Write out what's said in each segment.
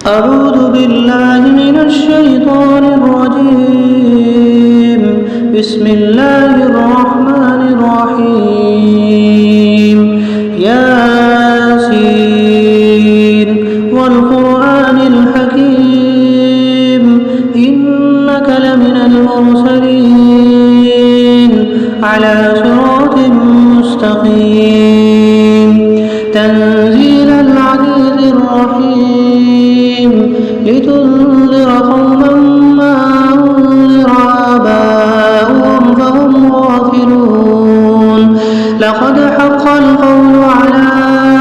أعوذ بالله من الشيطان الرجيم. بسم الله الرحمن الرحيم. ياسين والقرآن الحكيم إنك لمن المرسلين على صراط مستقيم تنزيل العزيز الرحيم لتنذر قوما ما أنذر آباؤهم فهم غافلون لقد حق القول على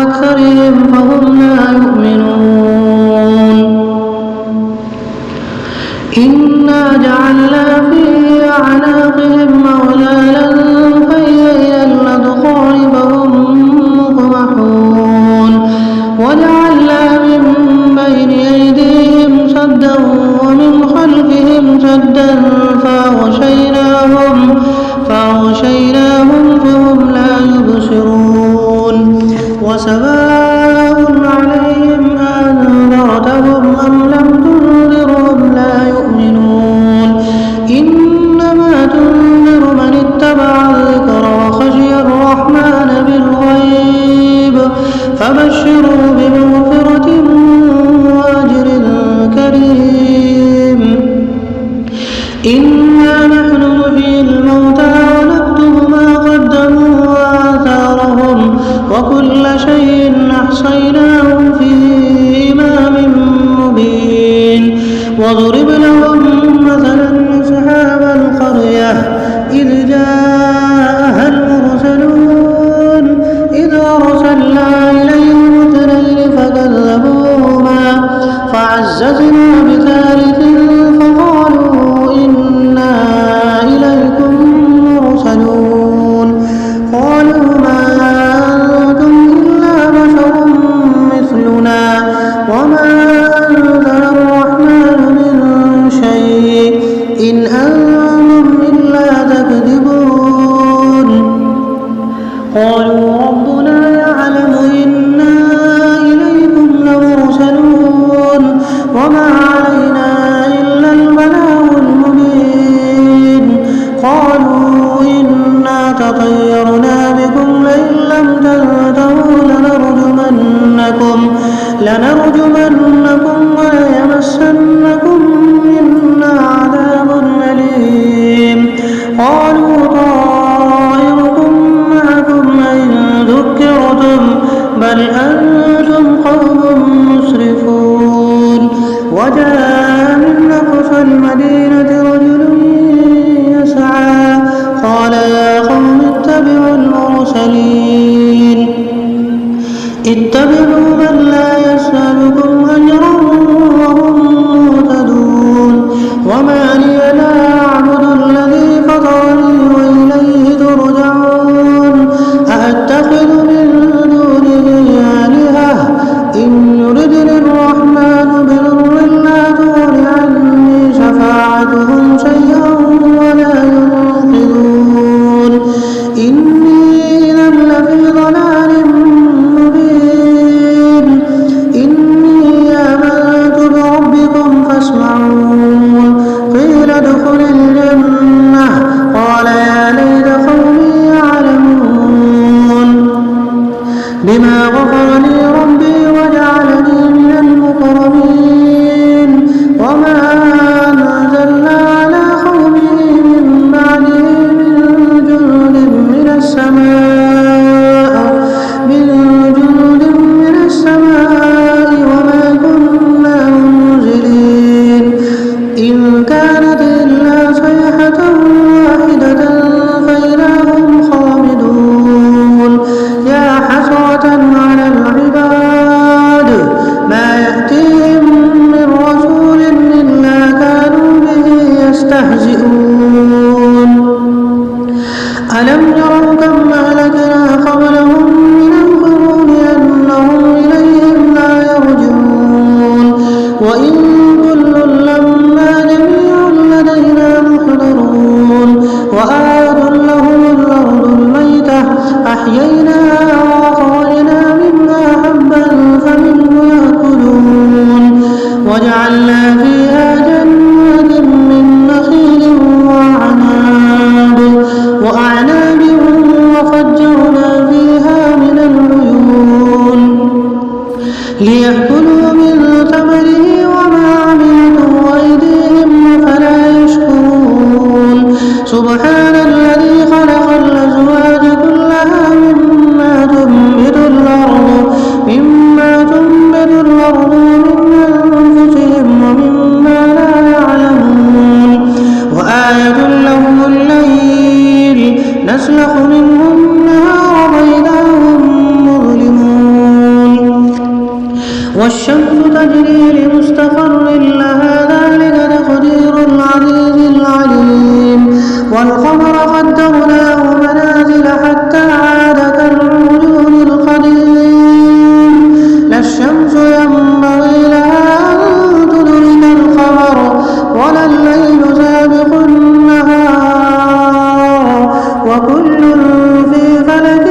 أكثرهم فهم لا يؤمنون إنا جعلنا في أعناقهم أغلالا فهي إلى الأذقان فهم مقمحون وجعلنا من بين أيديهم سدا ومن خلفهم سدا فأغشيناهم فهم لا يبصرون وسواء عليهم أنذرتهم أم لم تنذرهم لا يؤمنون إنما تنذر من اتبع الذكر وخشي الرحمن بالغيب فبشروا بمغفرة وأجر كريم. إنا نحن نحيي الموتى ونكتب ما قدموا وآثارهم وكل شيء أحصيناه في إمام مبين واضرب لهم مثلا أصحاب القرية إذ جاءها المرسلون إذ أرسلنا إليهم اثنين فكذبوهما فعززنا بثالث فقالوا إنا إليكم مرسلون قالوا ما أنتم إلا بشر مثلنا وما أنزل الرحمن من شيء إن أنتم إلا تكذبون قالوا ربنا يعلم إنا إليكم لمرسلون وما علينا إلا البلاغ المبين قالوا إنا تطيرنا بكم لئن لم تنتهوا لنرجمنكم وليمسنكم منا عذاب أليم قالوا طائركم معكم إن ذكرتم بل أنتم قوم مسرفون وجاء من أقصى المدينة رجل يسعى قال يا قوم اتبعوا المرسلين اتبعوا من لا يسألكم أجرا وهم مهتدون وما لي لا أعبد الذي فطرني وإليه ترجعون أأتخذ من دونه آلهة إن يردني الرحمن بضر لا تغن عني شفاعتهم شيئا ولا ينقذون إني إذا لفي ضلال مبين إني آمنت بربكم فاسمعون قيل ادخل الجنة قال يا ليت قومي يعلمون بما غفر لي ربي وجعلني من المكرمين وما أنزلنا على قومه من بعده من جند من السماء وما كنا منزلين إن كانت إلا صيحة واحدة فإذا هم خامدون يا حسرة على العباد ما يأتيهم من رسول إلا كانوا به يستهزئون ألم يروا كم أهلكنا قبلهم من القرون أنهم إليهم لا يرجعون وإن كل لما جميع لدينا محضرون وآية لهم الأرض الميتة أحييناها وأخرجنا منها حبا فمنه يأكلون وجعلنا فيها جنات من نخيل وأعناب وفجرنا فيها من العيون ليأكلوا من ثمره وما عملته أيديهم فلا يشكرون سبحان الذي خلق الأزواج كلها مما تنبت الأرض من أنفسهم ومما لا يعلمون وآية لهم الليل نسلخ منه النهار فإذا هم مظلمون والشمس تجري لمستقر لها ذلك تقدير العزيز العليم والقمر قدرناه منازل حتى عاد كالعرجون القديم لا الشمس ينبغي لها أن تدرك القمر ولا الليل سابق النهار وكل في فلك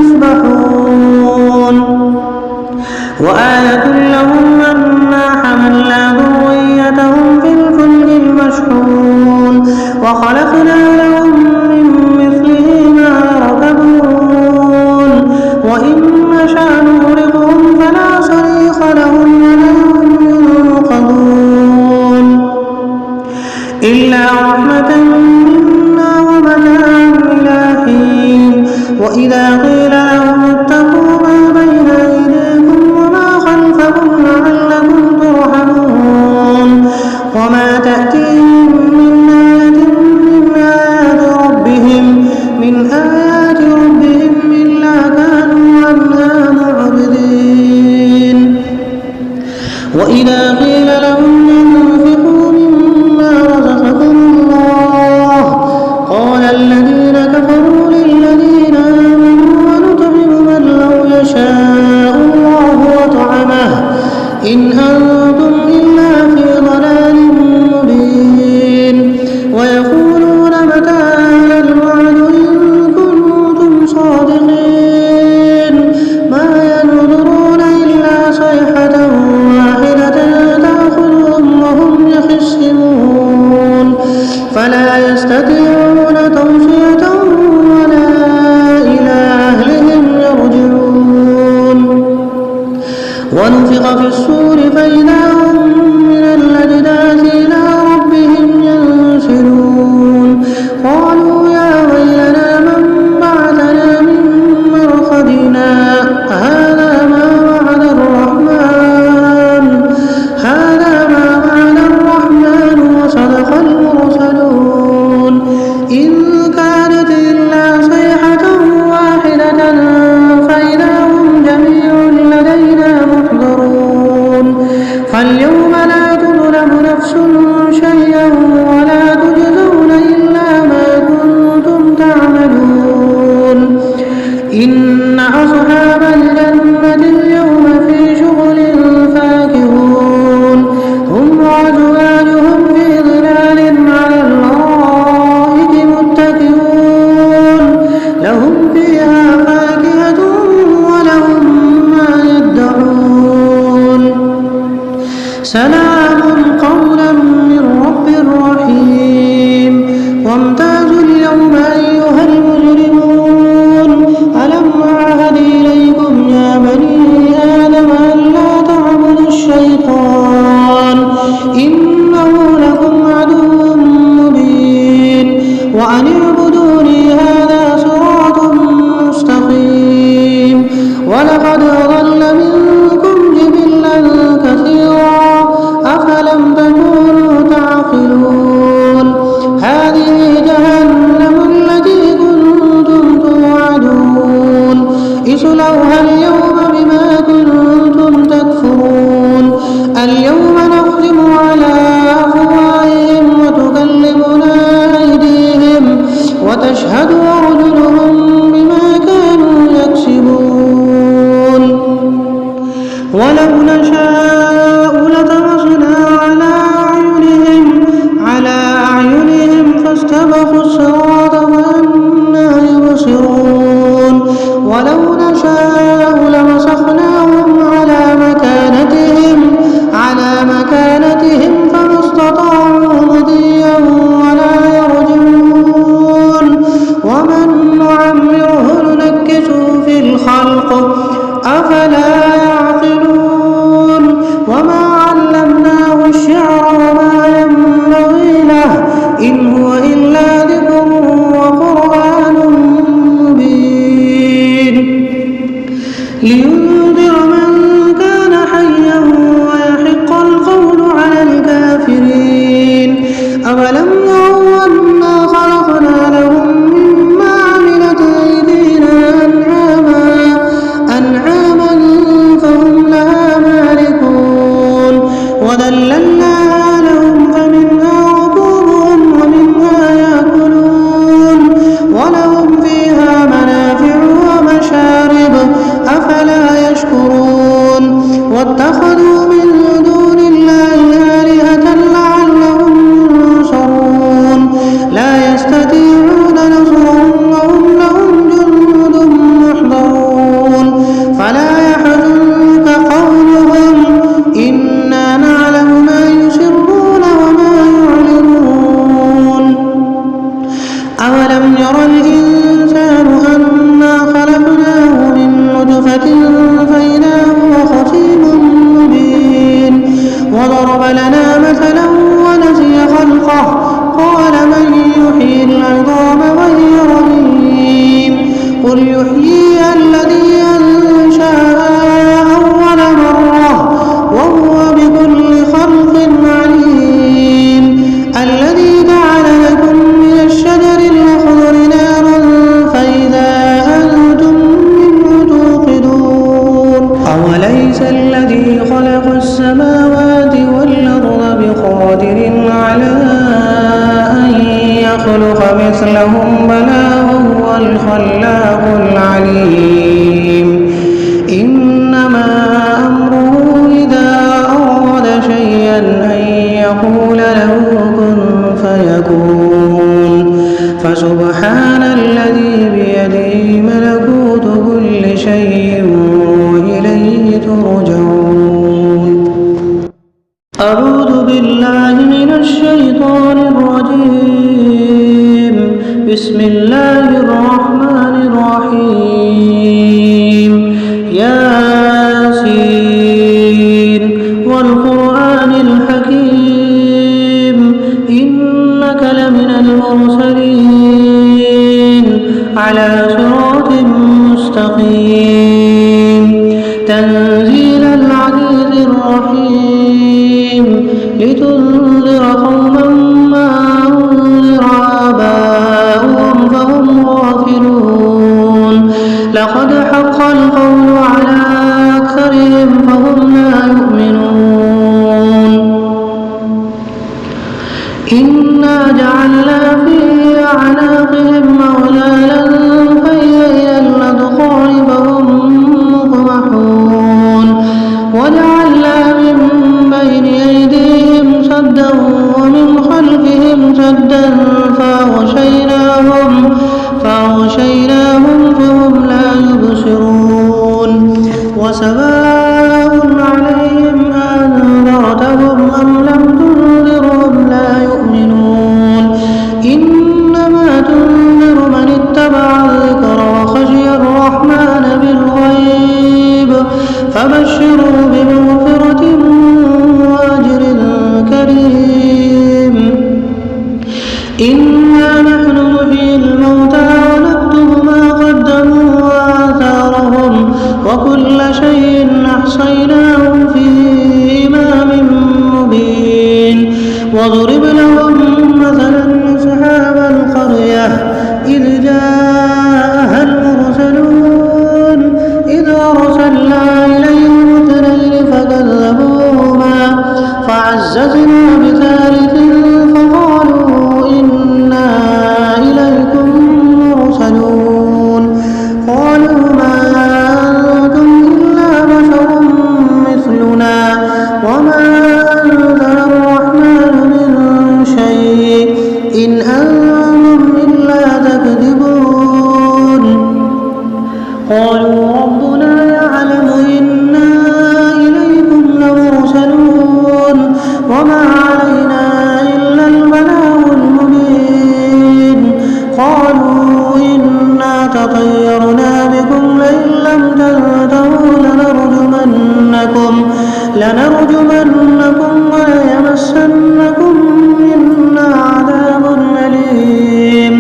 يسبحون وآية لهم أنا حملنا ذريتهم في الفلك المشحون وخلقنا لهم من مثله ما يركبون وإن نشأ نغرقهم فلا صريخ لهم ولا هم ينقذون إلا رحمة منا ومتاعا إلى حين وإذا قيل لهم اتقوا ما بين أيديكم وما خلفكم لعلكم ترحمون وما تأتيهم من آيات ربهم إلا كانوا عنها معرضين وإذا قيل لهم انفقوا مما رزقكم الله قال الذين كفروا للذين آمنوا ونطعم من لو يشاء الله وطعمه إن أنتم إلا في ضلال مبين ويقولون متى هذا الوعد إن كنتم صادقين ما ينظرون إلا صيحة واحدة تأخذهم وهم يخصمون فلا يستطيعون توصية ولا إلى أهلهم يرجعون ونفخ في الصور فإذا هم من الأجداث إلى ربهم ينسلون قالوا يا ويلنا من بعثنا من مرقدنا هذا ما وعد الرحمن وصدق المرسلون إن كانت إلا صيحة واحدة فإذا هم جميع لدينا محضرون فاليوم لا تظلم نفس شيئا ولا تجزون إلا ما كنتم تعملون إن أصحاب الجنة اليوم في شغل فاكهون هم وأزواجهم في ظلال على الأرائك متكئون لهم فيها فاكهة ولهم ما يدعون سلام قولا من رب رحيم وامتازوا اليوم أيها المجرمون ألم أعهد إليكم يا بني آدم ألا تعبدوا الشيطان إنه لكم عدو مبين وأن اعبدوني هذا صراط مستقيم ولقد أضل منكم جبلا كثيرا أفلم تكونوا تعقلون هذه جهنم التي كنتم توعدون اصلوها اليوم بما كنتم تكفرون اليوم نختم على وذللناها لهم فمنها ركوبهم ومنها يأكلون ولهم فيها منافع ومشارب أفلا يشكرون واتخذوا من دون الله آلهة لعلهم ينصرون لا يستطيعون نصرهم وهم لهم جند محضرون فلا يحزنك قولهم إنا نعلم ما يسرون وما يعلنون أولم ير الإنسان أنا خلقناه من نطفة فإذا هو خصيم مبين وضرب لنا مثلا ونسي خلقه قال من يحيي العظام وهي رميم قل يحييها الذي أنشأها أول مرة وهو بكل خلق عليم الذي جعل لكم من الشجر الأخضر نارا فإذا أنتم منه توقدون أوليس الذي خلق السماوات والأرض بقادر على أن يخلق مثلهم بلى وهو الخلاق العليم إنما أمره إذا أراد شيئا أن يقول له كن فيكون فسبحان الذي بيده ملكوت كل شيء وإليه ترجعون أعوذ بالله من الشيطان الرجيم بسم الله الرحمن الرحيم ياسين والقرآن الحكيم إنك لمن المرسلين على صراط مستقيم تنزيل العزيز الرحيم لتنذر قوما ما أنذر آباؤهم فهم غافلون لقد حق القول على أكثرهم فهم لا يؤمنون إنا جعلنا في أعناقهم أغلالا فهي إلى الأذقان فهم مقمحون وجعلنا من بين أيديهم سدا ومن خلفهم سدا فأغشيناهم فهم لا يبصرون وسواء عليهم أنذرتهم أم لم تنذرهم لا يؤمنون إنما تنذر من اتبع الذكر وخشي الرحمن بالغيب فبشروا بمغفرة وأجر كريم إنا نحن نحيي الموتى ونكتب ما قدموا وآثارهم وكل شيء أحصيناه في إمام مبين واضرب لهم مثلا أصحاب القرية إذ جاءها المرسلون إذ أرسلنا إليهم اثنين فكذبوهما فعززنا بثالث فقالوا إنا إليكم مرسلون قالوا ما أنتم إلا بشر مثلنا وما أنزل الرحمن من شيء إن أنتم إلا تكذبون قالوا ربنا يعلم إنا إليكم لمرسلون وما علينا إلا البلاغ المبين قالوا إنا تطيرنا بكم لئن لم تنتهوا لنرجمنكم وليمسنكم منا عذاب أليم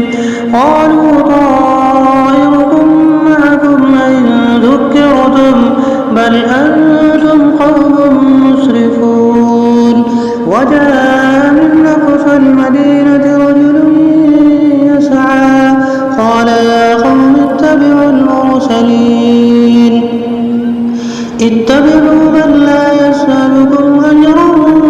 قالوا طائركم معكم إن ذكرتم بل أنتم قوم مسرفون وجاء من أقصى المدينة رجل يسعى قال يا قوم اتبعوا المرسلين اتبعوا من لا يسألكم أجرا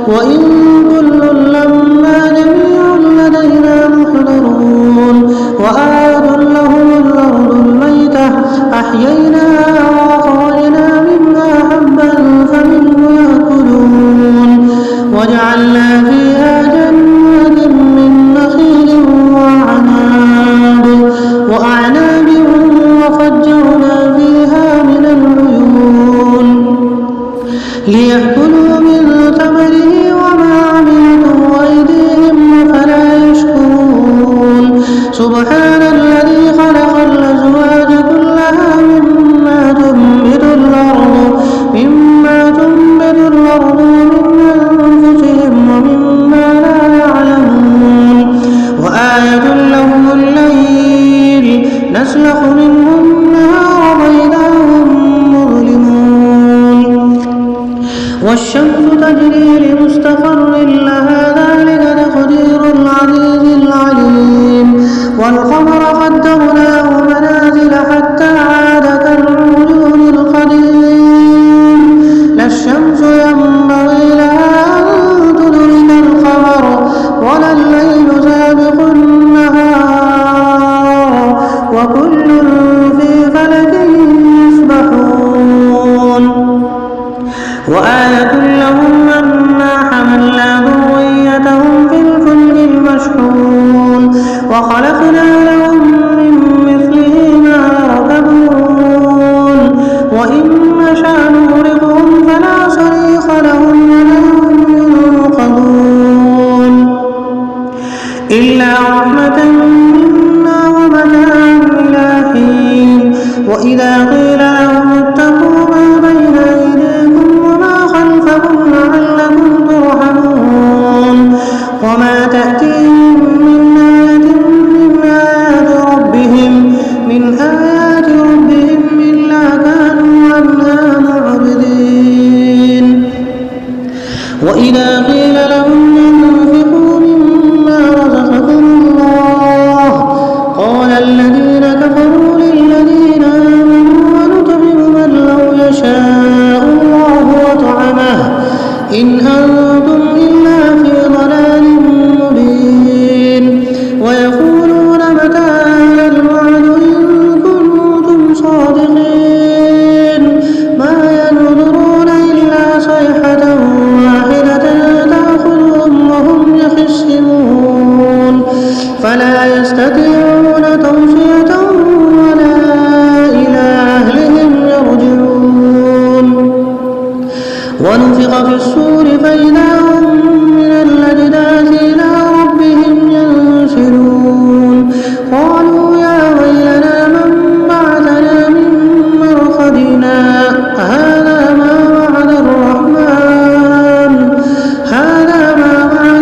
وإن كل لما جميع لدينا محضرون وآية لهم الأرض الميتة أحييناها وأخرجنا منها حبا فمنه يأكلون وجعلنا فيها جنات من نخيل وأعناب وفجرنا فيها من العيون ليأكلوا من ثمره وما عملته أيديهم أفلا يشكرون سبحان الذي خلق الأزواج كلها مما تنبت الأرض من أنفسهم ومما لا يعلمون وآية لهم الليل نسلخ منه النهار فإذا هم مظلمون والشمس تجري لمستقر لها ذلك تقدير العزيز العليم والقمر قدرناه منازل حتى عاد كالعرجون القديم لا الشمس ينبغي لها أن تدرك القمر ولا الليل سابق النهار وكل في فلك يسبحون وآية لهم أنا حملنا ذريتهم في الفلك المشحون وخلقنا لهم من مثله ما يركبون وإن نشأ نغرقهم فلا صريخ لهم ولا هم ينقذون إلا رحمة منا ومتاعا إلى حين وإذا قيل لهم اتقوا ما بين أيديكم وما خلفكم لعلكم ترحمون وما تأتيهم من آية من آيات ربهم إلا كانوا عنها معرضين وإذا قيل لهم انفقوا مما رزقكم الله قال الذين كفروا للذين آمنوا ونطعم من لو يشاء الله وطعمه إن أنتم إلا في ضلال مبين ويقولون متى هذا الوعد إن كنتم صادقين ما ينظرون إلا صيحة واحدة تأخذهم وهم يخصمون فلا يستطيعون توصية ولا إلى أهلهم يرجعون ونفخ في الصور فإذا هم من الأجداث إلى ربهم ينسلون قالوا يا ويلنا من بعثنا من مرقدنا هذا ما وعد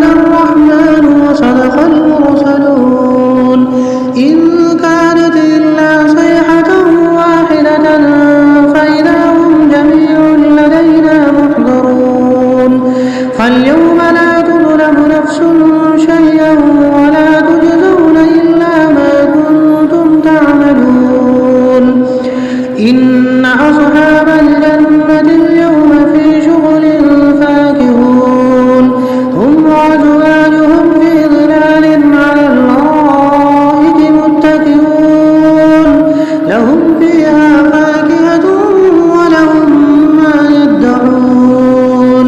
الرحمن وصدق المرسلون إن كانت إلا صيحة واحدة فإذا هم جميع لدينا محضرون فاليوم لا تظلم نفس شيئا ولا تجزون إلا ما كنتم تعملون إن أصحاب الجنة اليوم في شغل فاكهون هم وأزواجهم في ظلال على الأرائك متكئون لهم فيها فاكهة ولهم ما يدعون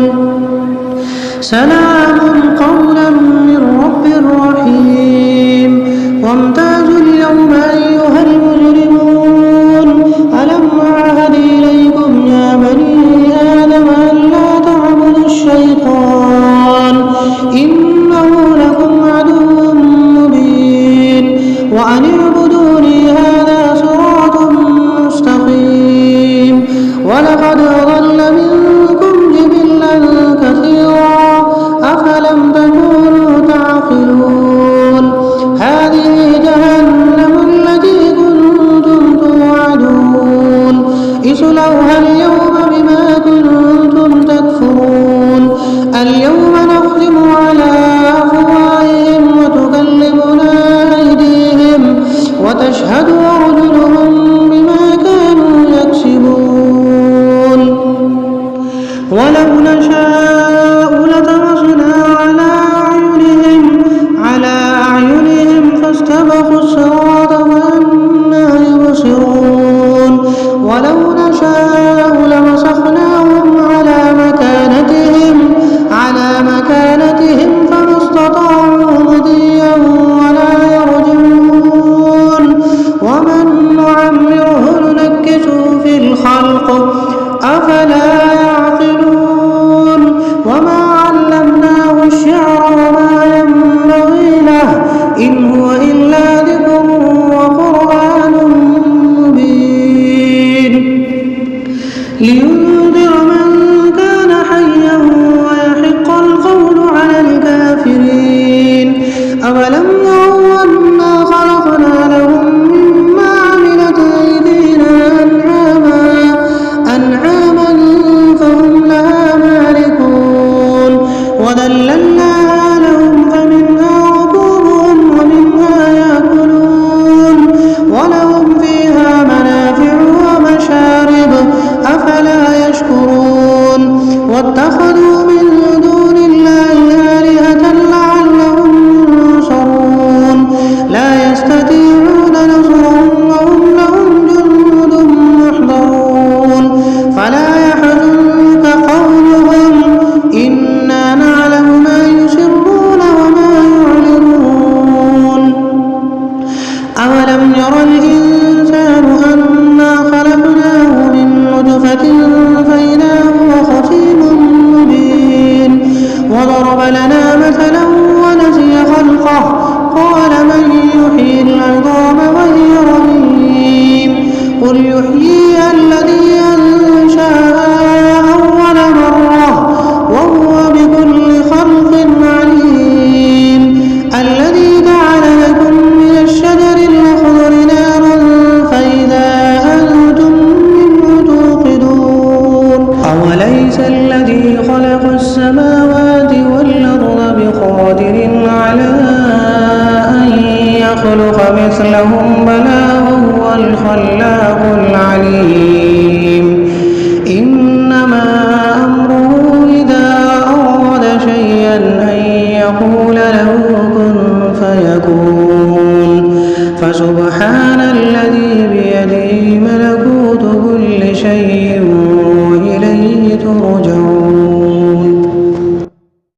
سلام قولا من رب رحيم وامتازوا اليوم أيها المجرمون ألم أعهد إليكم يا بني آدم ألا تعبدوا الشيطان إنه لكم عدو مبين وأن اعبدوني هذا صراط مستقيم ولقد أضل منكم جبلا كثيرا أفلم تكونوا تعقلون هذه جهنم التي كنتم توعدون اصلوها اليوم بما كنتم تكفرون اليوم نختم على وذللناها لهم فمنها ركوبهم ومنها يأكلون ولهم فيها منافع ومشارب أفلا يشكرون واتخذوا من دون الله آلهة لعلهم ينصرون لا يستطيعون نصرهم وهم لهم جند محضرون فلا يحزنك قولهم إنا نعلم ما يسرون وما يعلنون أولم ير الإنسان أنا خلقناه من نطفة فإذا هو خصيم مبين وضرب لنا مثلا ونسي خلقه قال من يحيي العظام وهي رميم قل يحييها الذي أنشأها أول مرة وهو بكل خلق عليم الذي جعل لكم من الشجر الأخضر نارا فإذا أنتم منه توقدون أوليس الذي خلق السماوات والأرض بقادر على أن يخلق مثلهم بلى وهو الخلاق العليم